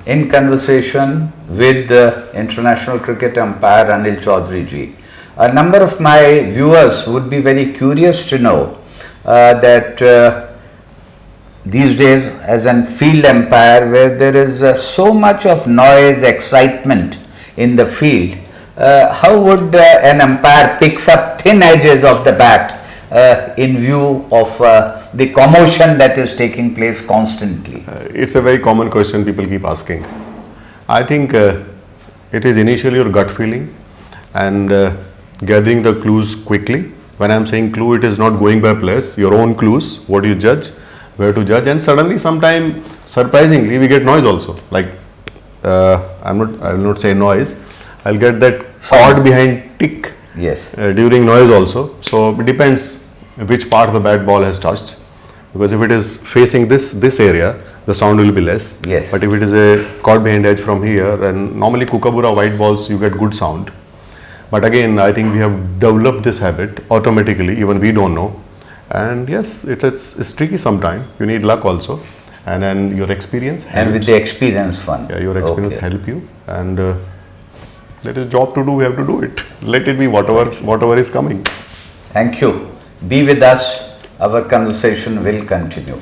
in conversation with the international cricket umpire Anil Chaudhary ji. A number of my viewers would be very curious to know that these days as a field umpire, where there is so much of noise, excitement in the field, how would an umpire picks up thin edges of the bat in view of the commotion that is taking place constantly? It's a very common question people keep asking. I think it is initially your gut feeling and gathering the clues quickly. When I'm saying clue, it is not going by place, your own clues, what you judge, where to judge, and suddenly sometime surprisingly we get noise also. Like I will not say noise, I'll get that odd behind tick. Yes. During noise also. So it depends which part of the bat ball has touched, because if it is facing this area, the sound will be less. Yes. But if it is a caught behind edge from here, and normally kookaburra white balls you get good sound. But again, I think we have developed this habit automatically, even we don't know. And yes, it's tricky sometimes. You need luck also, and then your experience helps. And with the experience one. Yeah, your experience help you, and that is job to do. We have to do it. Let it be whatever is coming. Thank you. Be with us. Our conversation will continue.